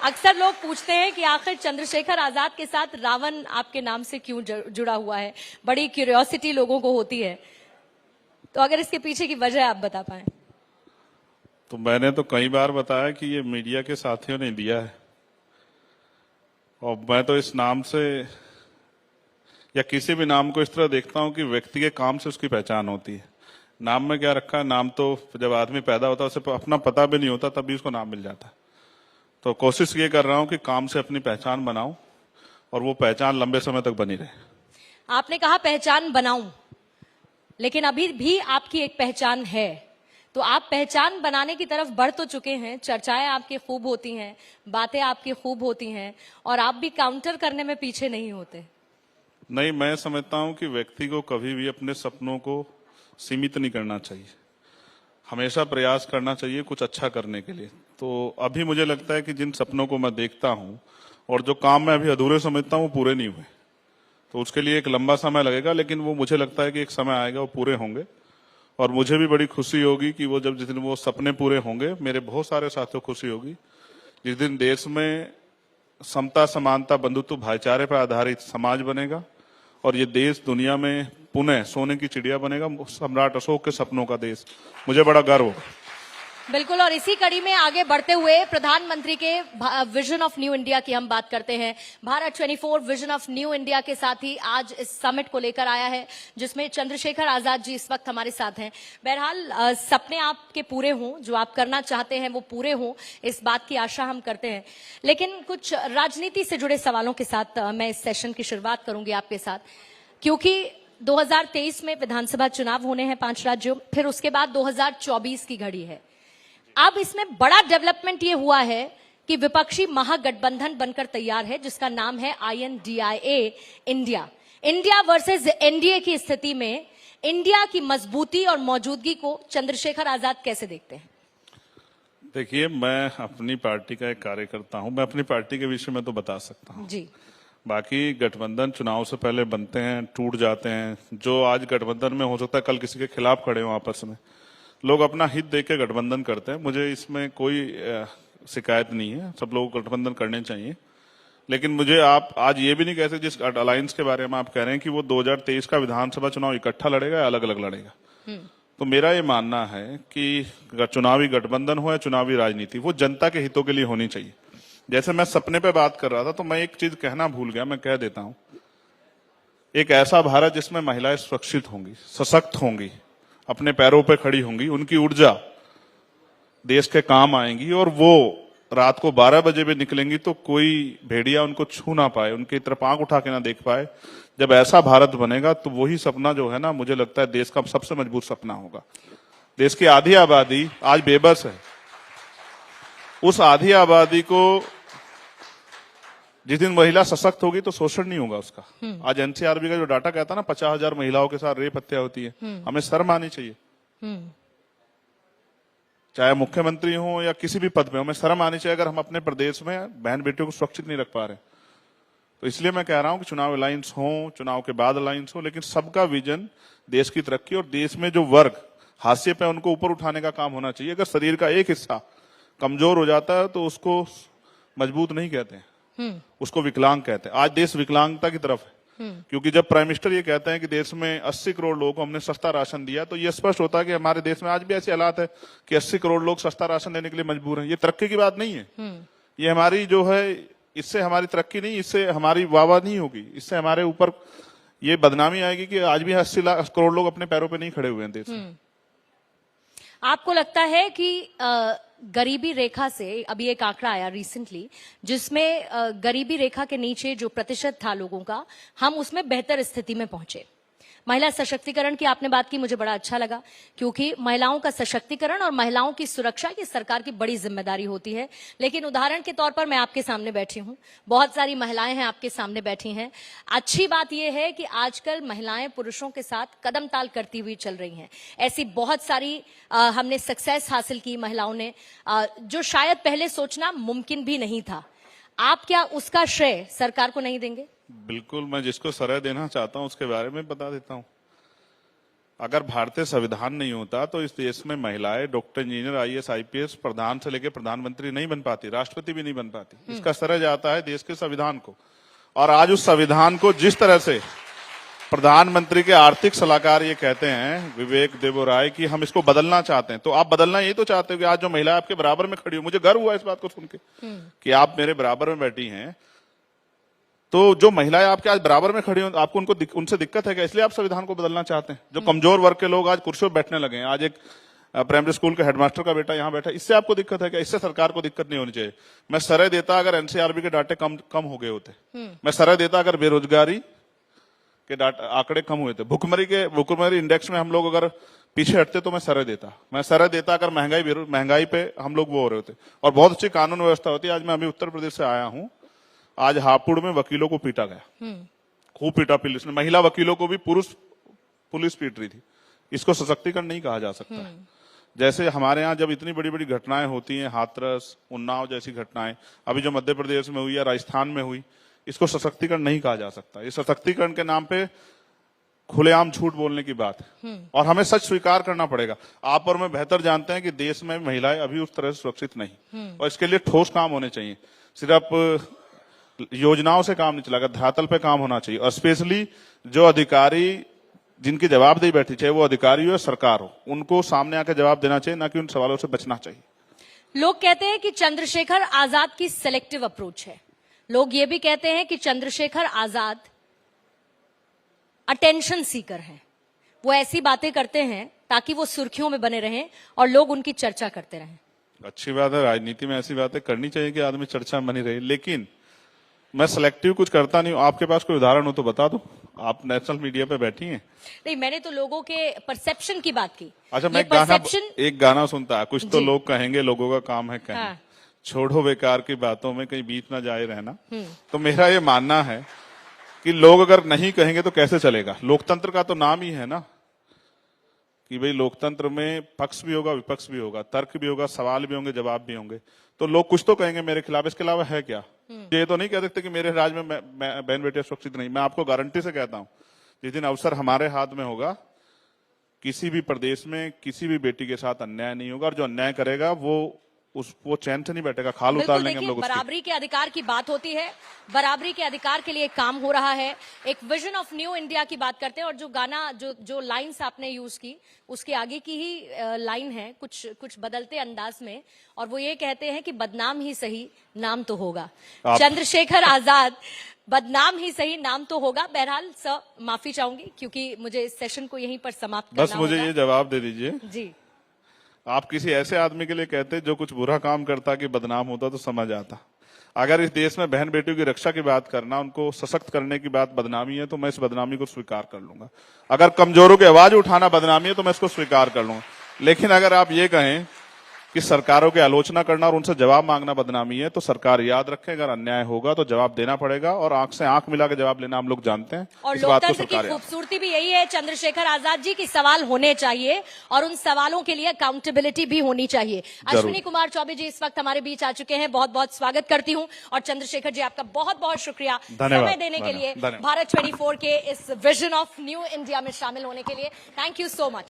अक्सर लोग पूछते हैं कि आखिर चंद्रशेखर आजाद के साथ रावण आपके नाम से क्यों जुड़ा हुआ है। बड़ी क्यूरियोसिटी लोगों को होती है, तो अगर इसके पीछे की वजह आप बता पाए। तो मैंने तो कई बार बताया कि ये मीडिया के साथियों ने दिया है, और मैं तो इस नाम से या किसी भी नाम को इस तरह देखता हूं कि व्यक्ति के काम से उसकी पहचान होती है। नाम में क्या रखा है, नाम तो जब आदमी पैदा होता है उसे अपना पता भी नहीं होता तभी उसको नाम मिल जाता है। तो कोशिश ये कर रहा हूं कि काम से अपनी पहचान बनाऊं और वो पहचान लंबे समय तक बनी रहे। आपने कहा पहचान बनाऊं, लेकिन अभी भी आपकी एक पहचान है, तो आप पहचान बनाने की तरफ बढ़ तो चुके हैं। चर्चाएं आपकी खूब होती हैं, बातें आपकी खूब होती हैं, और आप भी काउंटर करने में पीछे नहीं होते। नहीं, मैं समझता हूं कि व्यक्ति को कभी भी अपने सपनों को सीमित नहीं करना चाहिए, हमेशा प्रयास करना चाहिए कुछ अच्छा करने के लिए। तो अभी मुझे लगता है कि जिन सपनों को मैं देखता हूं और जो काम मैं अभी अधूरे समझता हूं वो पूरे नहीं हुए, तो उसके लिए एक लंबा समय लगेगा, लेकिन वो मुझे लगता है कि एक समय आएगा वो पूरे होंगे। और मुझे भी बड़ी खुशी होगी कि वो जिस दिन वो सपने पूरे होंगे, मेरे बहुत सारे साथियों को खुशी होगी जिस दिन देश में समता, समानता, बंधुत्व, भाईचारे पर आधारित समाज बनेगा और ये देश दुनिया में पुनः सोने की चिड़िया बनेगा, सम्राट अशोक के सपनों का देश। मुझे बड़ा गर्व होगा। बिल्कुल, और इसी कड़ी में आगे बढ़ते हुए प्रधानमंत्री के विजन ऑफ न्यू इंडिया की हम बात करते हैं। Bharat 24 vision of new India के साथ ही आज इस समिट को लेकर आया है, जिसमें चंद्रशेखर आजाद जी इस वक्त हमारे साथ हैं। बहरहाल सपने आपके पूरे हों, जो आप करना चाहते हैं वो पूरे हों, इस बात की आशा हम करते हैं। लेकिन कुछ राजनीति से जुड़े सवालों के साथ मैं इस सेशन की शुरुआत करूंगी आपके साथ, क्योंकि 2023 में विधानसभा चुनाव होने हैं 5 राज्यों, फिर उसके बाद 2024 की घड़ी है। अब इसमें बड़ा डेवलपमेंट ये हुआ है कि विपक्षी महागठबंधन बनकर तैयार है, जिसका नाम है INDIA, इंडिया वर्सेस एनडीए की स्थिति में इंडिया की मजबूती और मौजूदगी को चंद्रशेखर आजाद कैसे देखते हैं? देखिए, मैं अपनी पार्टी का एक कार्यकर्ता हूं, मैं अपनी पार्टी के विषय में तो बता सकता हूं जी। बाकी गठबंधन चुनाव से पहले बनते हैं, टूट जाते हैं। जो आज गठबंधन में हो सकता है कल किसी के खिलाफ खड़े हो, आपस में लोग अपना हित देख के गठबंधन करते हैं। मुझे इसमें कोई शिकायत नहीं है, सब लोग गठबंधन करने चाहिए। लेकिन मुझे आप आज ये भी नहीं कह सकते, जिस अलायंस के बारे में आप कह रहे हैं कि वो 2023 का विधानसभा चुनाव इकट्ठा लड़ेगा या अलग अलग लड़ेगा, तो मेरा ये मानना है कि चुनावी गठबंधन हो या चुनावी राजनीति, वो जनता के हितों के लिए होनी चाहिए। जैसे मैं सपने पे बात कर रहा था, तो मैं एक चीज कहना भूल गया, मैं कह देता हूं। एक ऐसा भारत जिसमें महिलाएं सुरक्षित होंगी, सशक्त होंगी, अपने पैरों पे खड़ी होंगी, उनकी ऊर्जा देश के काम आएंगी, और वो रात को 12 बजे भी निकलेंगी तो कोई भेड़िया उनको छू ना पाए, उनकी तरफ आंख उठा के ना देख पाए। जब ऐसा भारत बनेगा तो वही सपना जो है ना, मुझे लगता है देश का सबसे मजबूत सपना होगा। देश की आधी आबादी आज बेबस है, उस आधी आबादी को जिस दिन महिला सशक्त होगी तो शोषण नहीं होगा उसका। आज NCRB का जो डाटा कहता है ना, 50,000 महिलाओं के साथ रेप हत्या होती है, हमें शर्म आनी चाहिए। चाहे मुख्यमंत्री हो या किसी भी पद पे हो, हमें शर्म आनी चाहिए अगर हम अपने प्रदेश में बहन बेटियों को सुरक्षित नहीं रख पा रहे। तो इसलिए मैं कह रहा हूं कि चुनाव अलायंस हो, चुनाव के बाद अलायंस हो, लेकिन सबका विजन देश की तरक्की और देश में जो वर्ग हाशिए पे उनको ऊपर उठाने का काम होना चाहिए। अगर शरीर का एक हिस्सा कमजोर हो जाता है तो उसको मजबूत नहीं कहते हैं, उसको विकलांग कहते हैं। आज देश विकलांगता की तरफ है, क्योंकि जब प्राइम मिनिस्टर ये कहते हैं कि देश में 80 करोड़ लोगों को हमने सस्ता राशन दिया, तो ये स्पष्ट होता है कि हमारे देश में आज भी ऐसे हालात है कि 80 करोड़ लोग सस्ता राशन लेने के लिए मजबूर हैं। ये तरक्की की बात नहीं है, ये हमारी जो है, इससे हमारी तरक्की नहीं, इससे हमारी वाहवाही नहीं होगी, इससे हमारे ऊपर ये बदनामी आएगी कि आज भी 80 करोड़ लोग अपने पैरों पर नहीं खड़े हुए हैं देश में। आपको लगता है कि गरीबी रेखा से, अभी एक आंकड़ा आया रिसेंटली जिसमें गरीबी रेखा के नीचे जो प्रतिशत था लोगों का, हम उसमें बेहतर स्थिति में पहुंचे? महिला सशक्तिकरण की आपने बात की, मुझे बड़ा अच्छा लगा, क्योंकि महिलाओं का सशक्तिकरण और महिलाओं की सुरक्षा ये सरकार की बड़ी जिम्मेदारी होती है। लेकिन उदाहरण के तौर पर मैं आपके सामने बैठी हूं, बहुत सारी महिलाएं हैं आपके सामने बैठी हैं। अच्छी बात यह है कि आजकल महिलाएं पुरुषों के साथ कदम ताल करती हुई चल रही हैं। ऐसी बहुत सारी हमने सक्सेस हासिल की महिलाओं ने, जो शायद पहले सोचना मुमकिन भी नहीं था। आप क्या उसका श्रेय सरकार को नहीं देंगे? बिल्कुल, मैं जिसको श्रेय देना चाहता हूं उसके बारे में बता देता हूं। अगर भारतीय संविधान नहीं होता तो इस देश में महिलाएं डॉक्टर, इंजीनियर, आईएएस, आईपीएस, प्रधान से लेकर प्रधानमंत्री नहीं बन पाती, राष्ट्रपति भी नहीं बन पाती। इसका श्रेय जाता है देश के संविधान को। और आज उस संविधान को जिस तरह से प्रधानमंत्री के आर्थिक सलाहकार ये कहते हैं विवेक देबोराय कि हम इसको बदलना चाहते हैं, तो आप बदलना यही तो चाहते हो कि आज जो महिला आपके बराबर में खड़ी हो, मुझे गर्व हुआ इस बात को सुन के कि आप मेरे बराबर में बैठी हैं, तो जो महिलाएं आपके आज बराबर में खड़ी हो, आपको उनसे दिक्कत है क्या? इसलिए आप संविधान को बदलना चाहते हैं। जो कमजोर वर्ग के लोग आज कुर्सियों पर बैठने लगे हैं, आज एक प्राइमरी स्कूल के हेडमास्टर का बेटा यहाँ बैठा, इससे आपको दिक्कत है क्या? इससे सरकार को दिक्कत नहीं होनी चाहिए। मैं सराय देता अगर एनसीआरबी के डाटे कम हो गए होते, मैं सराय देता अगर बेरोजगारी के आंकड़े कम हुए थे, भुखमरी इंडेक्स में हम लोग अगर पीछे हटते तो मैं सराय देता अगर महंगाई पे हम लोग वो हो रहे होते, और बहुत अच्छी कानून व्यवस्था होती है। आज मैं अभी उत्तर प्रदेश से आया हूँ, आज हापुड़ में वकीलों को पीटा गया, खूब पीटा पुलिस ने, महिला वकीलों को भी पुलिस पीट रही थी। इसको सशक्तिकरण नहीं कहा जा सकता। जैसे हमारे यहाँ जब इतनी बड़ी बड़ी घटनाएं होती हैं, हाथरस, उन्नाव जैसी घटनाएं, अभी जो मध्य प्रदेश में हुई या राजस्थान में हुई, इसको सशक्तिकरण नहीं कहा जा सकता। ये सशक्तिकरण के नाम पे खुलेआम झूठ बोलने की बात है, और हमें सच स्वीकार करना पड़ेगा। आप और मैं बेहतर जानते हैं कि देश में महिलाएं अभी उस तरह से सुरक्षित नहीं, और इसके लिए ठोस काम होने चाहिए। सिर्फ योजनाओं से काम नहीं चलेगा, धरातल पे काम होना चाहिए। और स्पेशली जो अधिकारी जिनकी जवाबदेही बैठी, चाहे वो अधिकारी हो या सरकार हो, उनको सामने आकर जवाब देना चाहिए, ना कि उन सवालों से बचना चाहिए। लोग कहते हैं कि चंद्रशेखर आजाद की सिलेक्टिव अप्रोच है। लोग ये भी कहते हैं कि चंद्रशेखर आजाद अटेंशन सीकर हैं। वो ऐसी बातें करते हैं ताकि वो सुर्खियों में बने रहें और लोग उनकी चर्चा करते रहें। अच्छी बात है, राजनीति में ऐसी बातें करनी चाहिए कि आदमी चर्चा में बनी रहे, लेकिन मैं सिलेक्टिव कुछ करता नहीं हूं। आपके पास कोई उदाहरण हो तो बता दो। आप नेशनल मीडिया पे बैठी हैं। नहीं, मैंने तो लोगों के परसेप्शन की बात की। अच्छा, मैं एक गाना सुनता है, कुछ तो लोग कहेंगे, लोगों का काम है कहना। हाँ। छोड़ो बेकार की बातों में, कहीं बीच ना जाए रहना। तो मेरा ये मानना है कि लोग अगर नहीं कहेंगे तो कैसे चलेगा। लोकतंत्र का तो नाम ही है ना कि भाई लोकतंत्र में पक्ष भी होगा, विपक्ष भी होगा, तर्क भी होगा, सवाल भी होंगे, जवाब भी होंगे। तो लोग कुछ तो कहेंगे मेरे खिलाफ, इसके अलावा है क्या? ये तो नहीं कह सकते कि मेरे राज्य में बहन बेटियां सुरक्षित नहीं। मैं आपको गारंटी से कहता हूं, जिस दिन अवसर हमारे हाथ में होगा, किसी भी प्रदेश में किसी भी बेटी के साथ अन्याय नहीं होगा, और जो अन्याय करेगा वो चैन से नहीं बैठेगा, खाल उतार लेंगे हम लोग। बराबरी के अधिकार की बात होती है, बराबरी के अधिकार के लिए काम हो रहा है। एक विजन ऑफ न्यू इंडिया की बात करते हैं, और जो गाना जो लाइंस आपने यूज की, उसके आगे की ही लाइन है कुछ बदलते अंदाज में, और वो ये कहते हैं कि बदनाम ही सही नाम तो होगा। चंद्रशेखर आजाद, बदनाम ही सही नाम तो होगा। बहरहाल सर, माफी चाहूंगी क्योंकि मुझे इस सेशन को यहीं पर समाप्त करना बस मुझे ये जवाब दे दीजिए जी। आप किसी ऐसे आदमी के लिए कहते जो कुछ बुरा काम करता कि बदनाम होता तो समझ आता। अगर इस देश में बहन बेटियों की रक्षा की बात करना, उनको सशक्त करने की बात बदनामी है, तो मैं इस बदनामी को स्वीकार कर लूंगा। अगर कमजोरों की आवाज उठाना बदनामी है तो मैं इसको स्वीकार कर लूंगा। लेकिन अगर आप ये कहें कि सरकारों की आलोचना करना और उनसे जवाब मांगना बदनामी है, तो सरकार याद रखे, अगर अन्याय होगा तो जवाब देना पड़ेगा, और आंख से आंख मिला के जवाब लेना हम लोग जानते हैं। और लोकतंत्र की खूबसूरती भी यही है चंद्रशेखर आजाद जी की, सवाल होने चाहिए और उन सवालों के लिए अकाउंटेबिलिटी भी होनी चाहिए। अश्विनी कुमार चौबे जी इस वक्त हमारे बीच आ चुके हैं, बहुत बहुत स्वागत करती हूँ। और चंद्रशेखर जी, आपका बहुत बहुत शुक्रिया समय देने के लिए, भारत 24 के इस विजन ऑफ न्यू इंडिया में शामिल होने के लिए। Thank you so much.